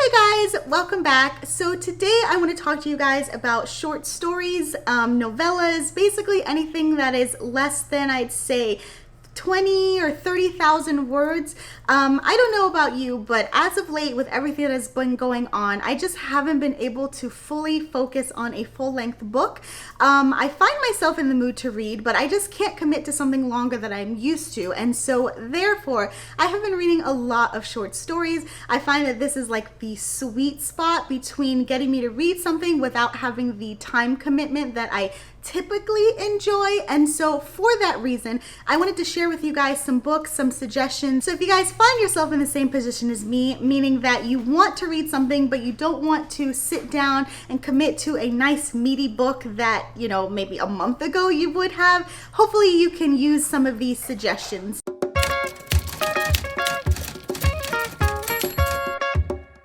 Hey guys, welcome back. So today I want to talk to you guys about short stories, novellas, basically anything that is less than, I'd say, 20 or 30,000 words. I don't know about you, but as of late with everything that has been going on, I just haven't been able to fully focus on a full-length book. I find myself in the mood to read, but I just can't commit to something longer than I'm used to. And so therefore, I have been reading a lot of short stories. I find that this is like the sweet spot between getting me to read something without having the time commitment that I typically enjoy. And so for that reason, I wanted to share with you guys some books, some suggestions. So if you guys find yourself in the same position as me, meaning that you want to read something but you don't want to sit down and commit to a nice meaty book that, you know, maybe a month ago you would have, hopefully you can use some of these suggestions.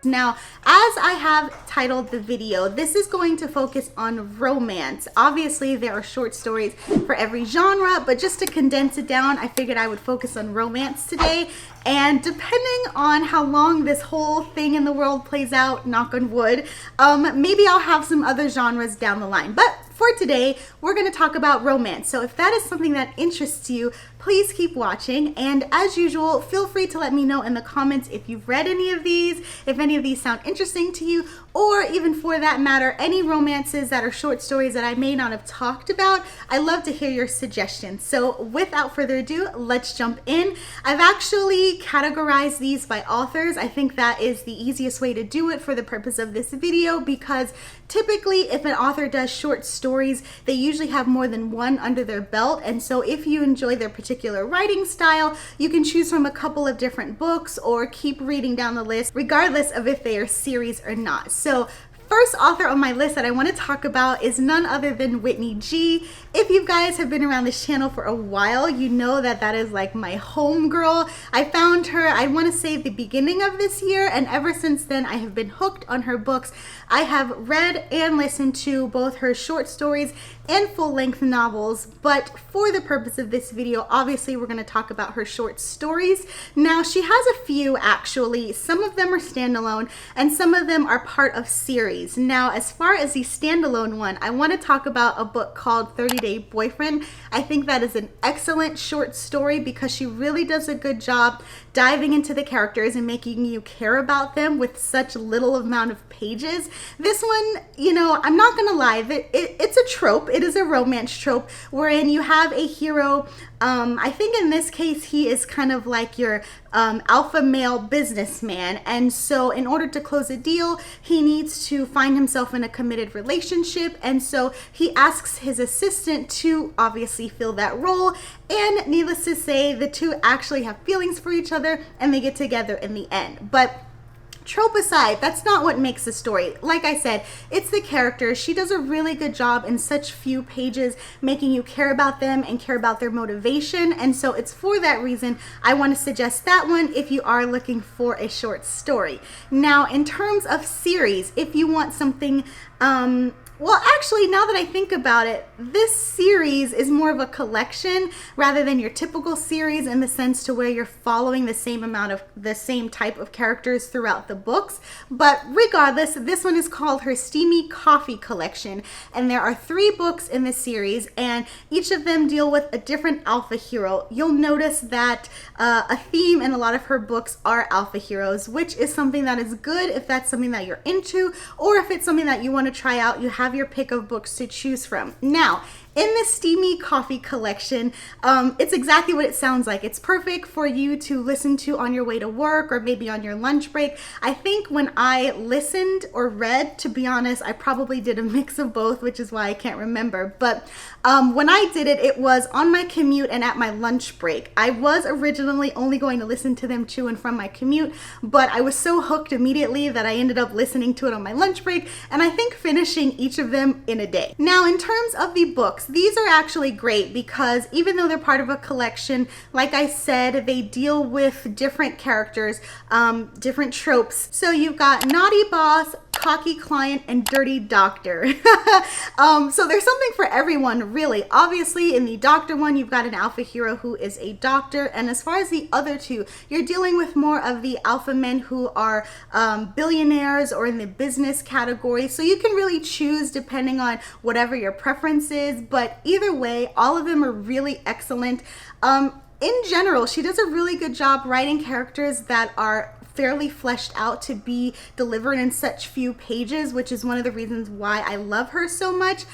Now, as I have titled the video, this is going to focus on romance. Obviously, there are short stories for every genre, but just to condense it down, I figured I would focus on romance today. And depending on how long this whole thing in the world plays out, knock on wood, maybe I'll have some other genres down the line. But for today, we're going to talk about romance. So if that is something that interests you, please keep watching. And as usual, feel free to let me know in the comments if you've read any of these, if any of these sound interesting to you, or even for that matter, any romances that are short stories that I may not have talked about. I love to hear your suggestions. So without further ado, let's jump in. I've actually categorized these by authors. I think that is the easiest way to do it for the purpose of this video, because typically if an author does short stories, they usually have more than one under their belt. And so if you enjoy their particular writing style, you can choose from a couple of different books or keep reading down the list, regardless of if they are series or not. So first author on my list that I want to talk about is none other than Whitney G. If you guys have been around this channel for a while, you know that that is like my homegirl. I found her, I want to say the beginning of this year, and ever since then I have been hooked on her books. I have read and listened to both her short stories and full-length novels, but for the purpose of this video, obviously we're going to talk about her short stories. Now, she has a few actually. Some of them are standalone and some of them are part of series. Now, as far as the standalone one, I want to talk about a book called 30 Day Boyfriend. I think that is an excellent short story because she really does a good job diving into the characters and making you care about them with such little amount of pages. This one, you know, I'm not gonna lie, it's a trope. It is a romance trope wherein you have a hero. I think in this case, he is kind of like your alpha male businessman. And so in order to close a deal, he needs to find himself in a committed relationship. And so he asks his assistant to obviously fill that role. And needless to say, the two actually have feelings for each other and they get together in the end. But trope aside, that's not what makes the story. Like I said, it's the characters. She does a really good job in such few pages making you care about them and care about their motivation. And so it's for that reason I want to suggest that one if you are looking for a short story. Now, in terms of series, if you want something well, actually, now that I think about it, this series is more of a collection rather than your typical series in the sense to where you're following the same type of characters throughout the books. But regardless, this one is called her Steamy Coffee Collection. And there are 3 books in this series, and each of them deal with a different alpha hero. You'll notice that a theme in a lot of her books are alpha heroes, which is something that is good if that's something that you're into, or if it's something that you want to try out, you have your pick of books to choose from. Now, in the Steamy Coffee Collection, it's exactly what it sounds like. It's perfect for you to listen to on your way to work or maybe on your lunch break. I think when I listened or read, to be honest, I probably did a mix of both, which is why I can't remember. But when I did it, it was on my commute and at my lunch break. I was originally only going to listen to them to and from my commute, but I was so hooked immediately that I ended up listening to it on my lunch break, and I think finishing each of them in a day. Now, in terms of the books, these are actually great because even though they're part of a collection, like I said, they deal with different characters, different tropes. So you've got Naughty Boss, cocky client, and dirty doctor. So there's something for everyone, really. Obviously, in the doctor one, you've got an alpha hero who is a doctor, and as far as the other two, you're dealing with more of the alpha men who are billionaires or in the business category. So you can really choose depending on whatever your preference is, but either way, all of them are really excellent. In general, she does a really good job writing characters that are fairly fleshed out to be delivered in such few pages, which is one of the reasons why I love her so much.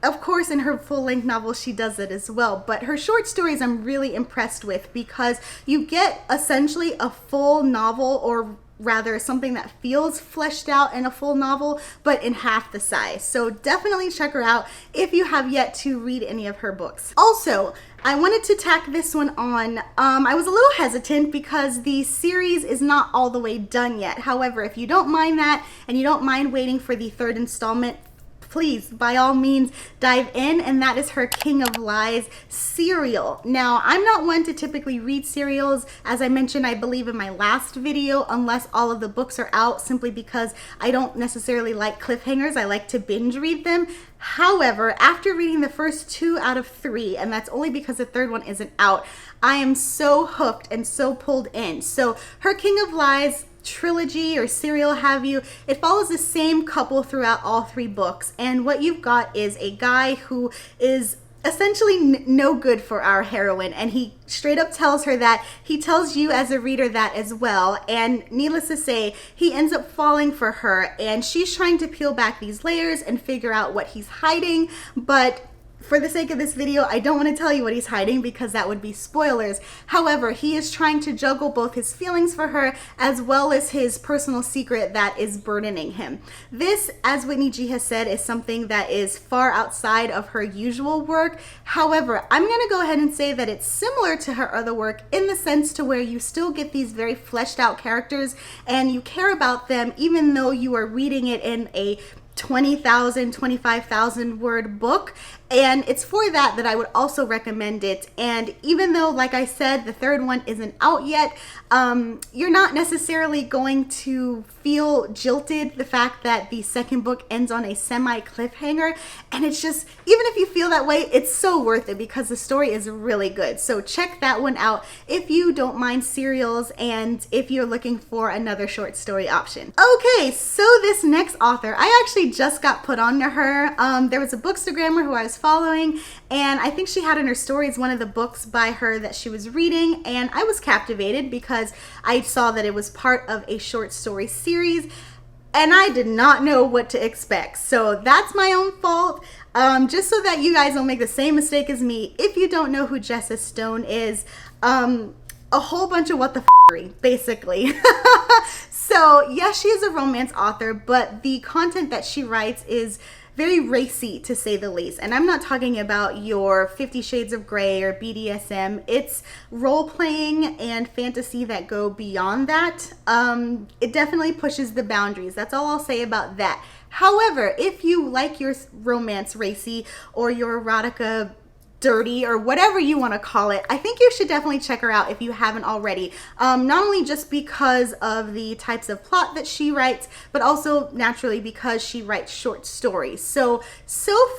Of course, in her full-length novel, she does it as well, but her short stories I'm really impressed with because you get essentially a full novel, or rather something that feels fleshed out in a full novel, but in half the size. So definitely check her out if you have yet to read any of her books. Also, I wanted to tack this one on. I was a little hesitant because the series is not all the way done yet. However, if you don't mind that and you don't mind waiting for the third installment, please, by all means, dive in, and that is her King of Lies serial. Now, I'm not one to typically read serials, as I mentioned, I believe in my last video, unless all of the books are out, simply because I don't necessarily like cliffhangers. I like to binge read them. However, after reading the first 2 out of 3, and that's only because the third one isn't out, I am so hooked and so pulled in. So her King of Lies trilogy or serial, have you, it follows the same couple throughout all 3 books, and what you've got is a guy who is essentially no good for our heroine, and he straight up tells her that. He tells you as a reader that as well, and needless to say, he ends up falling for her, and she's trying to peel back these layers and figure out what he's hiding, but for the sake of this video, I don't want to tell you what he's hiding because that would be spoilers. However, he is trying to juggle both his feelings for her as well as his personal secret that is burdening him. This, as Whitney G has said, is something that is far outside of her usual work. However, I'm going to go ahead and say that it's similar to her other work in the sense to where you still get these very fleshed out characters and you care about them even though you are reading it in a 20,000, 25,000 word book. And it's for that I would also recommend it. And even though, like I said, the third one isn't out yet, you're not necessarily going to feel jilted the fact that the second book ends on a semi cliffhanger. And it's just, even if you feel that way, it's so worth it because the story is really good. So check that one out if you don't mind serials and if you're looking for another short story option. Okay, so this next author, I actually just got put on to her. There was a bookstagrammer who I was following, and I think she had in her stories one of the books by her that she was reading, and I was captivated because I saw that it was part of a short story series and I did not know what to expect. So that's my own fault. Just so that you guys don't make the same mistake as me, if you don't know who Jessa Stone is, a whole bunch of what the f***ery, basically. So yes, she is a romance author, but the content that she writes is very racy, to say the least. And I'm not talking about your 50 Shades of Grey or BDSM. It's role-playing and fantasy that go beyond that. It definitely pushes the boundaries. That's all I'll say about that. However, if you like your romance racy or your erotica dirty or whatever you want to call it, I think you should definitely check her out if you haven't already. Not only just because of the types of plot that she writes, but also naturally because she writes short stories. So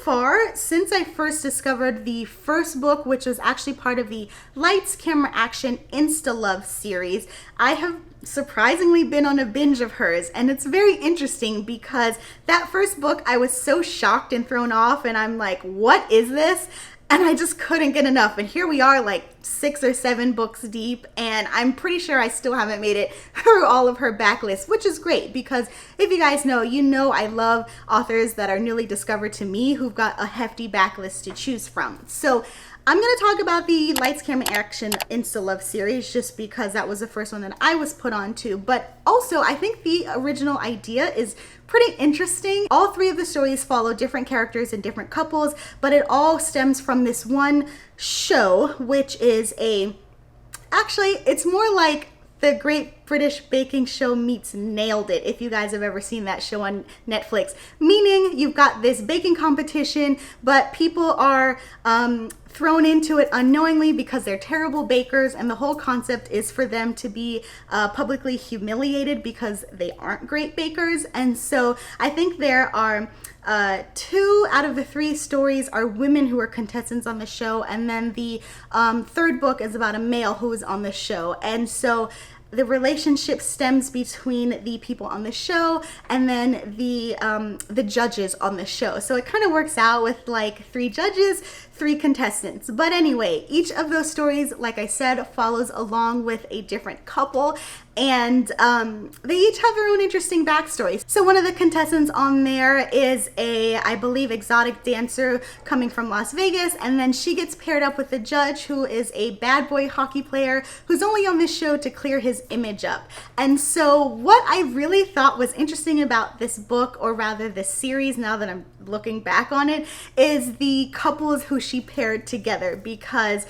far, since I first discovered the first book, which was actually part of the Lights, Camera, Action Insta Love series, I have surprisingly been on a binge of hers, and it's very interesting because that first book I was so shocked and thrown off, and I'm like, what is this? And I just couldn't get enough. And here we are like 6 or 7 books deep, and I'm pretty sure I still haven't made it through all of her backlist, which is great because if you guys know, you know I love authors that are newly discovered to me who've got a hefty backlist to choose from. So I'm going to talk about the Lights, Camera, Action Insta Love series just because that was the first one that I was put on to. But also, I think the original idea is pretty interesting. All 3 of the stories follow different characters and different couples, but it all stems from this one show, which is actually, it's more like the Great British baking show meets Nailed It, if you guys have ever seen that show on Netflix. Meaning you've got this baking competition, but people are thrown into it unknowingly because they're terrible bakers, and the whole concept is for them to be publicly humiliated because they aren't great bakers. And so I think there are 2 out of the 3 stories are women who are contestants on the show, and then the third book is about a male who is on the show. And so the relationship stems between the people on the show and then the judges on the show. So it kind of works out with like 3 judges, 3 contestants. But anyway, each of those stories, like I said, follows along with a different couple, and they each have their own interesting backstories. So one of the contestants on there is I believe, exotic dancer coming from Las Vegas, and then she gets paired up with a judge who is a bad boy hockey player who's only on this show to clear his image up. And so what I really thought was interesting about this book, or rather this series, now that I'm looking back on it, is the couples who she paired together, because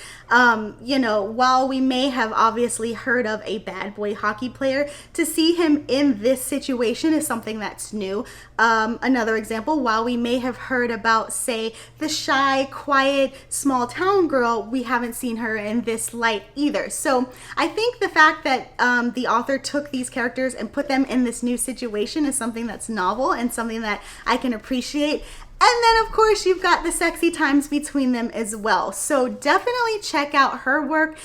you know, while we may have obviously heard of a bad boy hockey player, to see him in this situation is something that's new. Another example, while we may have heard about, say, the shy, quiet, small town girl, we haven't seen her in this light either. So I think the fact that the author took these characters and put them in this new situation is something that's novel and something that I can appreciate. And then, of course, you've got the sexy times between them as well. So definitely check out her work,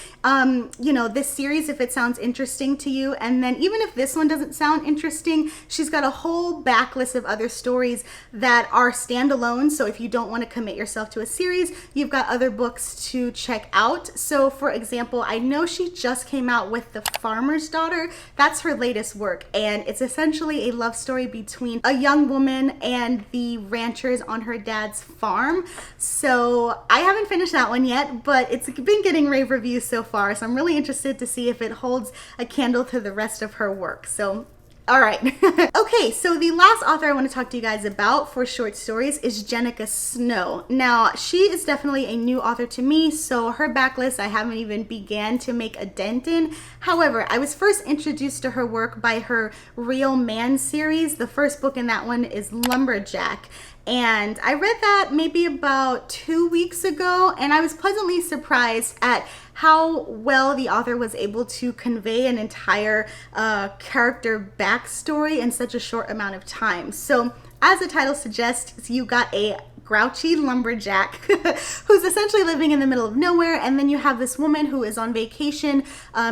you know, this series, if it sounds interesting to you. And then even if this one doesn't sound interesting, she's got a whole backlist of other stories that are standalone. So if you don't want to commit yourself to a series, you've got other books to check out. So for example, I know she just came out with The Farmer's Daughter. That's her latest work. And it's essentially a love story between a young woman and the ranchers on her dad's farm. So I haven't finished that one yet, but it's been getting rave reviews so far, so I'm really interested to see if it holds a candle to the rest of her work. So all right. Okay, so the last author I want to talk to you guys about for short stories is Jenica Snow. Now, she is definitely a new author to me, so her backlist I haven't even began to make a dent in. However, I was first introduced to her work by her Real Man series. The first book in that one is Lumberjack. And I read that maybe about 2 weeks ago, and I was pleasantly surprised at how well the author was able to convey an entire character backstory in such a short amount of time. So as the title suggests, you got a grouchy lumberjack who's essentially living in the middle of nowhere, and then you have this woman who is on vacation,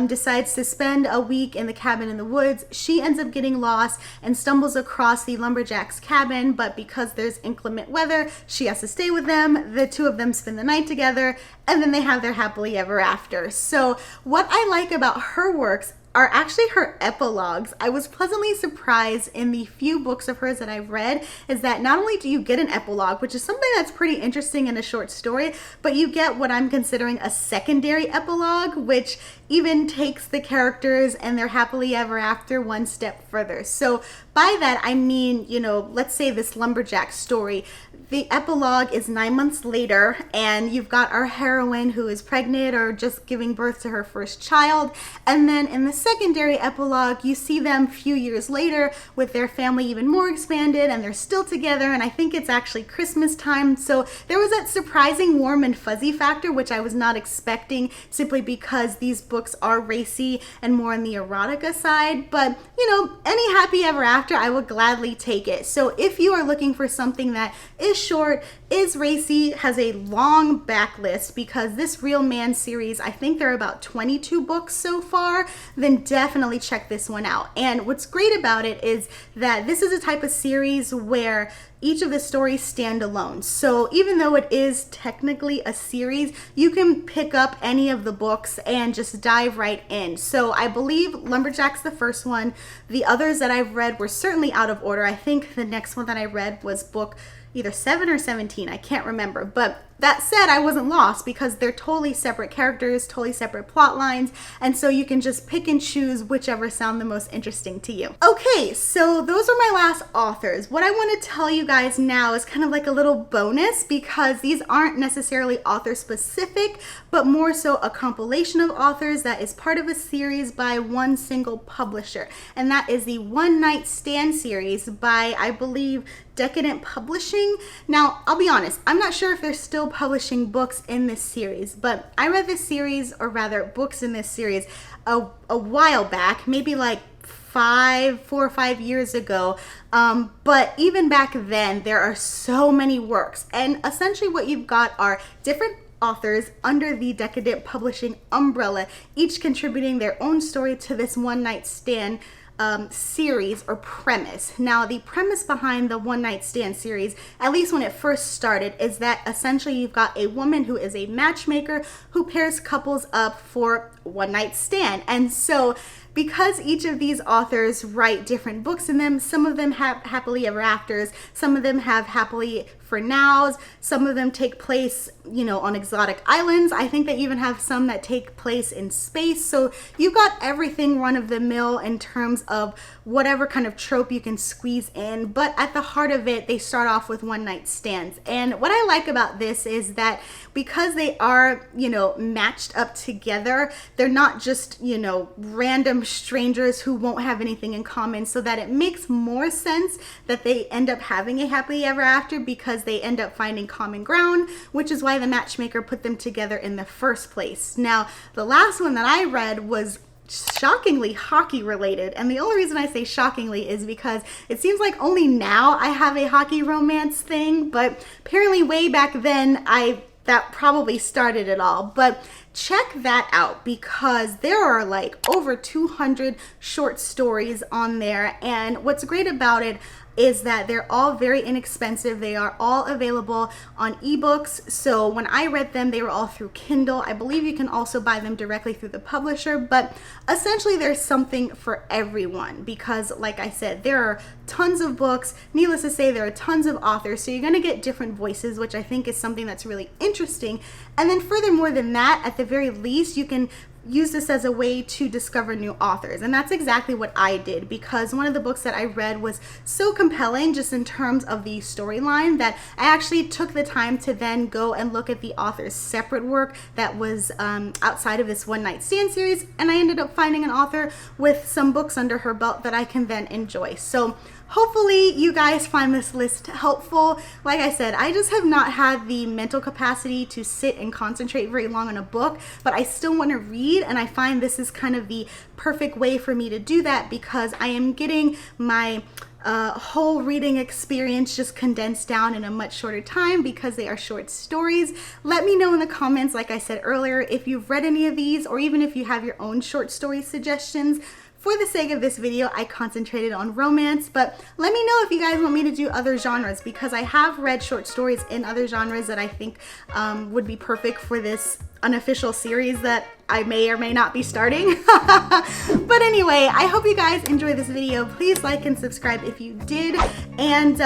decides to spend a week in the cabin in the woods. She ends up getting lost and stumbles across the lumberjack's cabin, but because there's inclement weather, she has to stay with them. The 2 of them spend the night together, and then they have their happily ever after. So what I like about her works are actually her epilogues. I was pleasantly surprised in the few books of hers that I've read, is that not only do you get an epilogue, which is something that's pretty interesting in a short story, but you get what I'm considering a secondary epilogue, which even takes the characters and their happily ever after one step further. So by that, I mean, you know, let's say this lumberjack story, the epilogue is 9 months later, and you've got our heroine who is pregnant or just giving birth to her first child. And then in the secondary epilogue, you see them a few years later with their family even more expanded, and they're still together, and I think it's actually Christmas time. So there was that surprising warm and fuzzy factor, which I was not expecting, simply because these books are racy and more on the erotica side. But, you know, any happy ever after, I would gladly take it. So if you are looking for something that is short, is racy, has a long backlist, because this Real Man series, I think there are about 22 books so far, then definitely check this one out. And what's great about it is that this is a type of series where each of the stories stand alone. So even though it is technically a series, you can pick up any of the books and just dive right in. So I believe Lumberjack's the first one. The others that I've read were certainly out of order. I think the next one that I read was book either 7 or 17, I can't remember. But that said, I wasn't lost because they're totally separate characters, totally separate plot lines, and so you can just pick and choose whichever sound the most interesting to you. Okay, so those are my last authors. What I want to tell you guys now is kind of like a little bonus because these aren't necessarily author specific, but more so a compilation of authors that is part of a series by one single publisher, and that is the One Night Stand series by, I believe, Decadent Publishing. Now, I'll be honest, I'm not sure if they're still publishing books in this series, but I read this series, or rather books in this series, a while back, maybe like 4 or 5 years ago. But even back then, there are so many works, and essentially what you've got are different authors under the Decadent Publishing umbrella, each contributing their own story to this One Night Stand series or premise. Now, the premise behind the One Night Stand series, at least when it first started, is that essentially you've got a woman who is a matchmaker who pairs couples up for one night stand. And so because each of these authors write different books in them, some of them have happily ever afters, some of them have happily for nows, some of them take place, you know, on exotic islands. I think they even have some that take place in space. So you've got everything run of the mill in terms of whatever kind of trope you can squeeze in, but at the heart of it, they start off with one night stands. And what I like about this is that because they are, you know, matched up together, they're not just, you know, random strangers who won't have anything in common, so that it makes more sense that they end up having a happily ever after because they end up finding common ground, which is why the matchmaker put them together in the first place. Now, the last one that I read was shockingly hockey related, and the only reason I say shockingly is because it seems like only now I have a hockey romance thing, but apparently way back then that probably started it all. But check that out because there are like over 200 short stories on there, and what's great about it is that they're all very inexpensive. They are all available on ebooks. So when I read them, they were all through Kindle. I believe you can also buy them directly through the publisher, but essentially there's something for everyone because, like I said, there are tons of books. Needless to say, there are tons of authors, so you're gonna get different voices, which I think is something that's really interesting. And then furthermore than that, at the very least, you can use this as a way to discover new authors. And that's exactly what I did, because one of the books that I read was so compelling just in terms of the storyline that I actually took the time to then go and look at the author's separate work that was outside of this One Night Stand series, and I ended up finding an author with some books under her belt that I can then enjoy. So hopefully you guys find this list helpful. Like I said, I just have not had the mental capacity to sit and concentrate very long on a book, but I still want to read, and I find this is kind of the perfect way for me to do that because I am getting my whole reading experience just condensed down in a much shorter time because they are short stories. Let me know in the comments, like I said earlier, if you've read any of these or even if you have your own short story suggestions. For the sake of this video, I concentrated on romance, but let me know if you guys want me to do other genres because I have read short stories in other genres that I think would be perfect for this unofficial series that I may or may not be starting. But anyway, I hope you guys enjoyed this video. Please like and subscribe if you did. And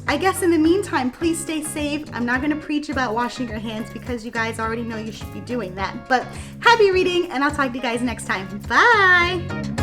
I guess in the meantime, please stay safe. I'm not gonna preach about washing your hands because you guys already know you should be doing that. But happy reading, and I'll talk to you guys next time. Bye!